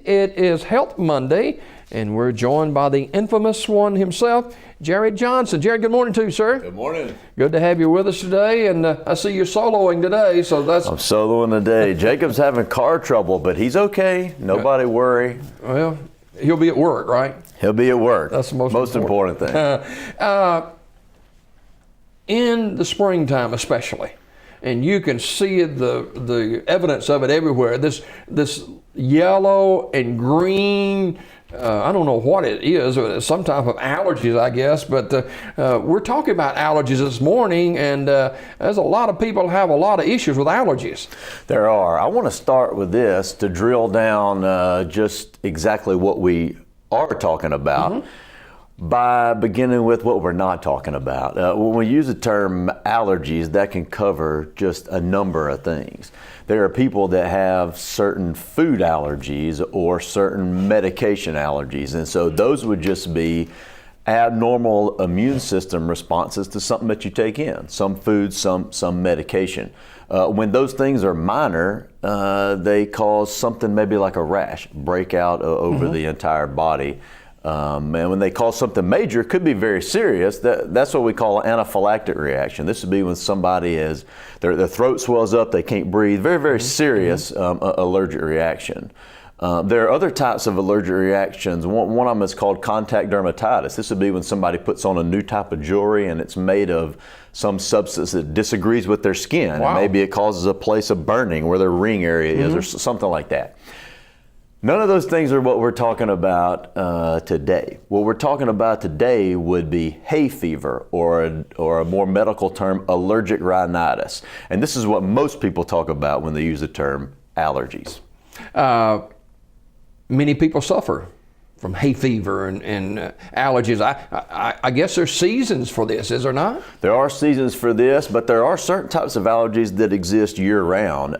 It is Health Monday, and we're joined by the infamous one himself, Jared Johnson. Jared, good morning to you, sir. Good morning. Good to have you with us today, and I see you're soloing today, so that's... I'm soloing today. Jacob's having car trouble, but he's okay. Nobody worry. Well, he'll be at work, right? He'll be at work. That's the most important thing. In the springtime especially, and you can see the evidence of it everywhere, this yellow and green, I don't know what it is, some type of allergies, I guess, but we're talking about allergies this morning, and there's a lot of people have a lot of issues with allergies. There are. I want to start with this to drill down just exactly what we are talking about. By beginning with what we're not talking about. When we use the term allergies, that can cover just a number of things. There are people that have certain food allergies or certain medication allergies, and so those would just be abnormal immune system responses to something that you take in, some food, some medication. When those things are minor, they cause something maybe like a rash, breakout over the entire body. And when they cause something major, it could be very serious. That's what we call an anaphylactic reaction. This would be when somebody their throat swells up, they can't breathe. Very, very serious allergic reaction. There are other types of allergic reactions. One of them is called contact dermatitis. This would be when somebody puts on a new type of jewelry and it's made of some substance that disagrees with their skin. Wow. And maybe it causes a place of burning where their ring area is or something like that. None of those things are what we're talking about today. What we're talking about today would be hay fever, or a more medical term, allergic rhinitis. And this is what most people talk about when they use the term allergies. Many people suffer from hay fever and allergies. I guess there's seasons for this, is there not? There are seasons for this, but there are certain types of allergies that exist year-round.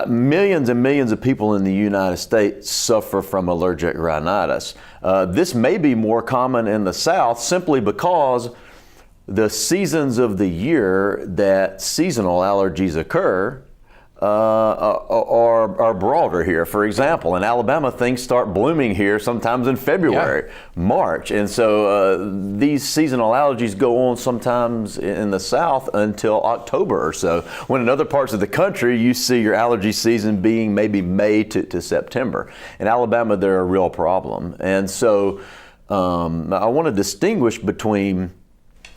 Millions and millions of people in the United States suffer from allergic rhinitis. This may be more common in the South simply because the seasons of the year that seasonal allergies occur are broader here. For example, in Alabama, things start blooming here sometimes in February, March. And so these seasonal allergies go on sometimes in the South until October or so, when in other parts of the country, you see your allergy season being maybe May to September. In Alabama, they're a real problem. And so I want to distinguish between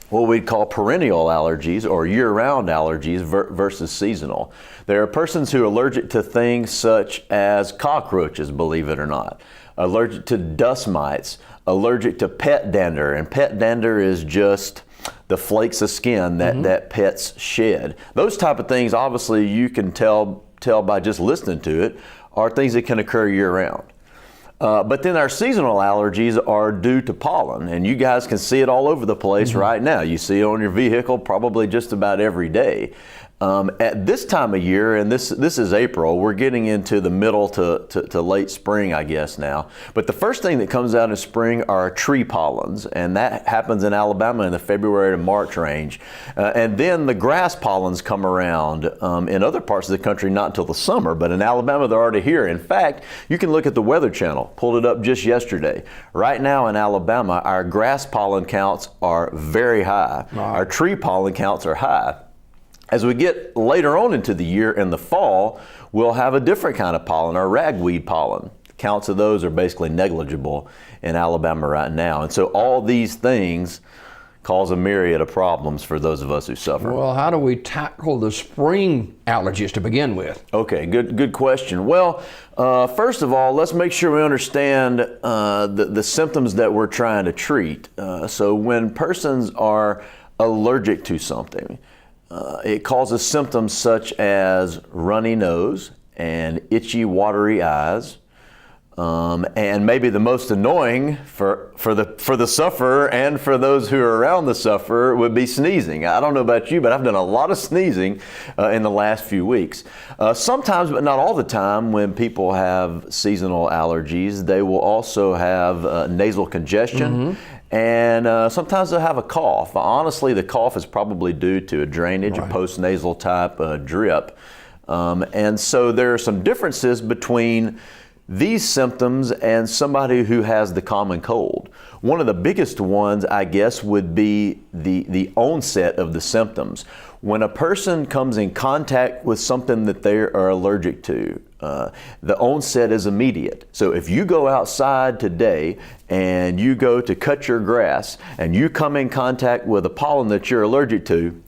what we'd call perennial allergies or year-round allergies versus seasonal. There are persons who are allergic to things such as cockroaches, believe it or not, allergic to dust mites, allergic to pet dander, and pet dander is just the flakes of skin that pets shed. Those type of things, obviously, you can tell by just listening to it, are things that can occur year-round. But then our seasonal allergies are due to pollen, and you guys can see it all over the place right now. You see it on your vehicle probably just about every day. At this time of year, and this is April, we're getting into the middle to late spring, I guess now. But the first thing that comes out in spring are tree pollens, and that happens in Alabama in the February to March range. And then the grass pollens come around in other parts of the country not until the summer, but in Alabama they're already here. In fact, you can look at the Weather Channel, pulled it up just yesterday. Right now in Alabama, our grass pollen counts are very high. Wow. Our tree pollen counts are high. As we get later on into the year in the fall, we'll have a different kind of pollen, our ragweed pollen. The counts of those are basically negligible in Alabama right now. And so all these things cause a myriad of problems for those of us who suffer. Well, how do we tackle the spring allergies to begin with? Okay, good question. Well, first of all, let's make sure we understand the symptoms that we're trying to treat. So when persons are allergic to something, it causes symptoms such as runny nose and itchy, watery eyes, and maybe the most annoying for the sufferer and for those who are around the sufferer would be sneezing. I don't know about you, but I've done a lot of sneezing in the last few weeks. Sometimes, but not all the time, when people have seasonal allergies, they will also have nasal congestion. And sometimes they'll have a cough. Honestly, the cough is probably due to a drainage, a post-nasal type drip. And so there are some differences between these symptoms and somebody who has the common cold. One of the biggest ones, I guess, would be the onset of the symptoms. When a person comes in contact with something that they are allergic to, the onset is immediate. So if you go outside today and you go to cut your grass and you come in contact with a pollen that you're allergic to,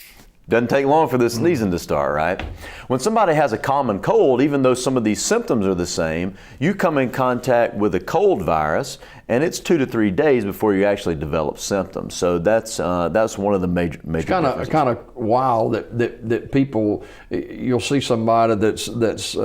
doesn't take long for the sneezing to start, right? When somebody has a common cold, even though some of these symptoms are the same, you come in contact with a cold virus, and it's 2 to 3 days before you actually develop symptoms. So that's one of the major differences. It's kind of wild that people, you'll see somebody that's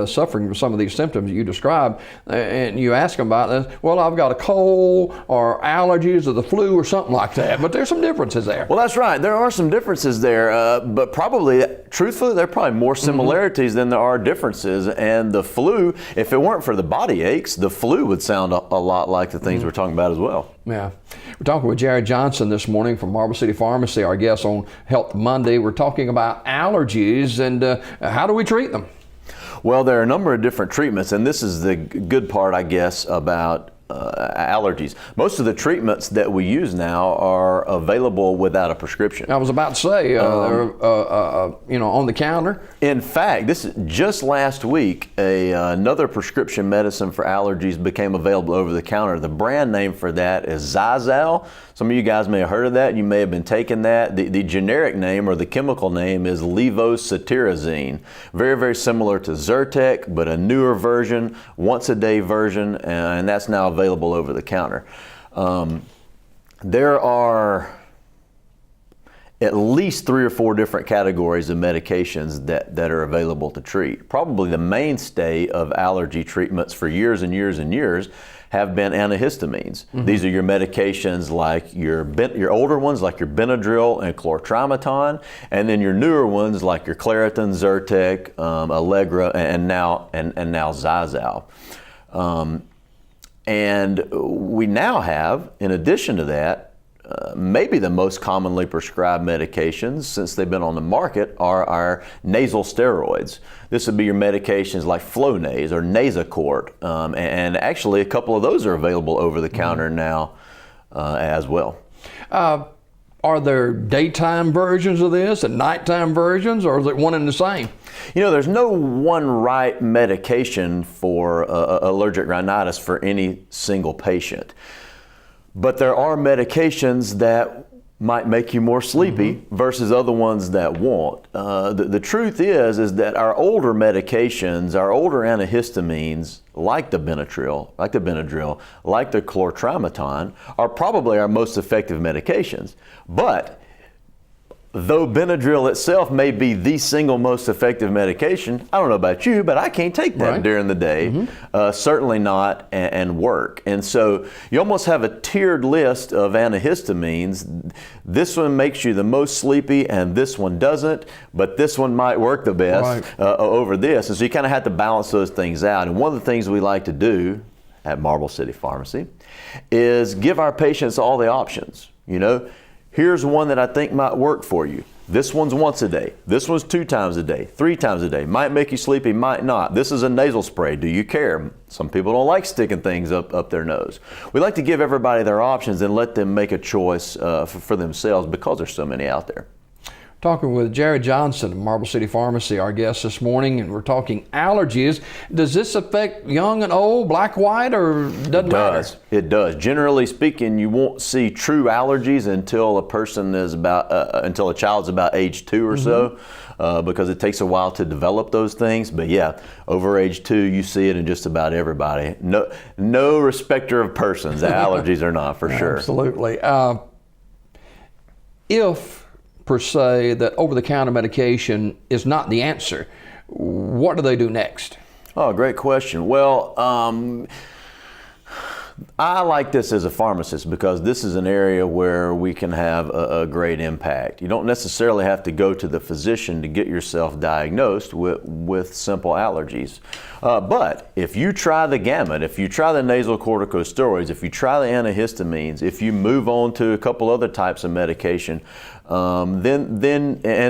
suffering from some of these symptoms you described, and you ask them about this. Well, I've got a cold or allergies or the flu or something like that. But there's some differences there. Well, that's right. There are some differences there, but probably, truthfully, there are probably more similarities than there are differences. And the flu, if it weren't for the body aches, the flu would sound a lot like the things we're talking about as well. Yeah. We're talking with Jared Johnson this morning from Marble City Pharmacy, our guest on Health Monday. We're talking about allergies and how do we treat them? Well, there are a number of different treatments, and this is the good part, I guess, about allergies. Most of the treatments that we use now are available without a prescription. I was about to say, they're on the counter. In fact, just last week, another prescription medicine for allergies became available over the counter. The brand name for that is Zizal. Some of you guys may have heard of that. You may have been taking that. The generic name or the chemical name is levocetirizine. Very, very similar to Zyrtec, but a newer version, once a day version, and that's now available over the counter. There are at least 3 or 4 different categories of medications that are available to treat. Probably the mainstay of allergy treatments for years and years and years have been antihistamines. These are your medications like your older ones like your Benadryl and chlortrimeton, and then your newer ones like your Claritin, Zyrtec, Allegra, and now Zizal. And we now have, in addition to that, maybe the most commonly prescribed medications since they've been on the market are our nasal steroids. This would be your medications like Flonase or Nasacort, and actually a couple of those are available over the counter now as well. Are there daytime versions of this and nighttime versions, or is it one and the same? You know, there's no one right medication for allergic rhinitis for any single patient. But there are medications that might make you more sleepy versus other ones that won't. The truth is that our older medications, our older antihistamines, like the Benadryl, like the chlortrimeton, are probably our most effective medications. But though Benadryl itself may be the single most effective medication, I don't know about you, but I can't take that during the day. Certainly not, and work. And so you almost have a tiered list of antihistamines. This one makes you the most sleepy, and this one doesn't, but this one might work the best over this. And so you kind of have to balance those things out. And one of the things we like to do at Marble City Pharmacy is give our patients all the options. You know, here's one that I think might work for you. This one's once a day. This one's 2 times a day, 3 times a day. Might make you sleepy, might not. This is a nasal spray. Do you care? Some people don't like sticking things up their nose. We like to give everybody their options and let them make a choice for themselves because there's so many out there. Talking with Jared Johnson of Marble City Pharmacy, our guest this morning, and we're talking allergies. Does this affect young and old, black, white, or doesn't matter? It does. Generally speaking, you won't see true allergies until until a child's about age 2 or so, because it takes a while to develop those things. But yeah, over age 2, you see it in just about everybody. No respecter of persons. Allergies are not, for sure. Absolutely. If per se that over-the-counter medication is not the answer, what do they do next? Oh, great question. Well, I like this as a pharmacist because this is an area where we can have a great impact. You don't necessarily have to go to the physician to get yourself diagnosed with simple allergies. But if you try the gamut, if you try the nasal corticosteroids, if you try the antihistamines, if you move on to a couple other types of medication, and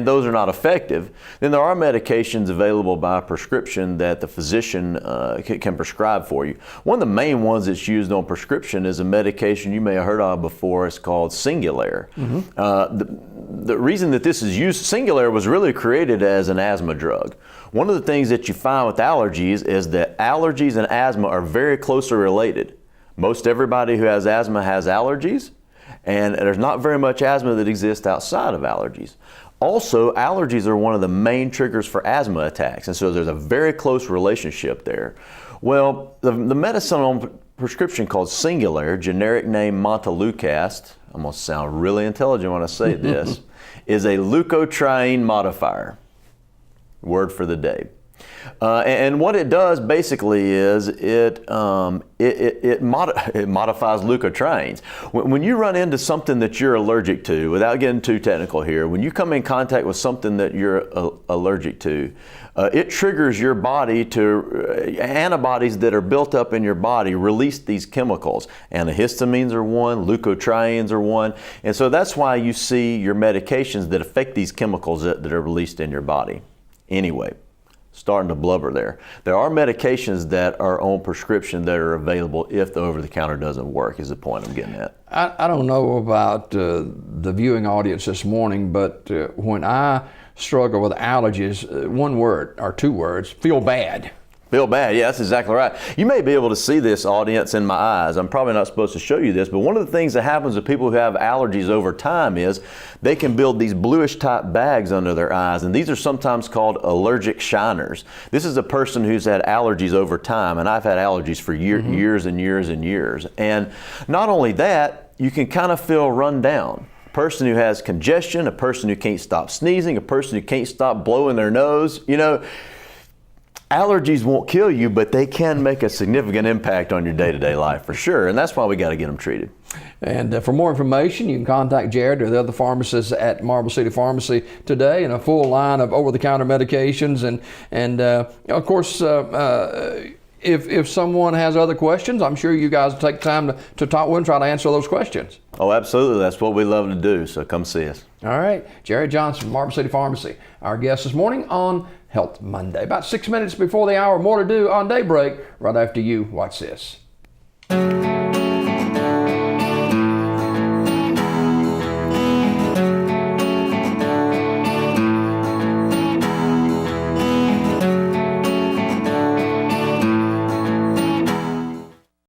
those are not effective, then there are medications available by prescription that the physician can prescribe for you. One of the main ones that's used on prescription is a medication you may have heard of before. It's called Singulair. The reason that this is used, Singulair was really created as an asthma drug. One of the things that you find with allergies is that allergies and asthma are very closely related. Most everybody who has asthma has allergies, and there's not very much asthma that exists outside of allergies. Also, allergies are one of the main triggers for asthma attacks, and so there's a very close relationship there. Well, the medicine on prescription called Singulair, generic name Montelukast, I'm going to sound really intelligent when I say this, is a leukotriene modifier. Word for the day. And what it does basically is it modifies leukotrienes. When you run into something that you're allergic to, without getting too technical here, when you come in contact with something that you're allergic to, it triggers your body to antibodies that are built up in your body release these chemicals. Antihistamines are one, leukotrienes are one, and so that's why you see your medications that affect these chemicals that are released in your body. Anyway, starting to blubber there. There are medications that are on prescription that are available if the over-the-counter doesn't work, is the point I'm getting at. I don't know about the viewing audience this morning, but when I struggle with allergies, one word or two words, feel bad. Feel bad, yeah, that's exactly right. You may be able to see this, audience, in my eyes. I'm probably not supposed to show you this, but one of the things that happens with people who have allergies over time is they can build these bluish type bags under their eyes, and these are sometimes called allergic shiners. This is a person who's had allergies over time, and I've had allergies for years and years and years. And not only that, you can kind of feel run down. A person who has congestion, a person who can't stop sneezing, a person who can't stop blowing their nose, you know, allergies won't kill you, but they can make a significant impact on your day-to-day life for sure, and that's why we got to get them treated. And for more information, you can contact Jared or the other pharmacists at Marble City Pharmacy today, and a full line of over-the-counter medications. And of course, if someone has other questions, I'm sure you guys will take time to talk with and try to answer those questions. Oh, absolutely. That's what we love to do, so come see us. All right. Jared Johnson, Marble City Pharmacy, our guest this morning on Health Monday. About 6 minutes before the hour, more to do on Daybreak right after you watch this.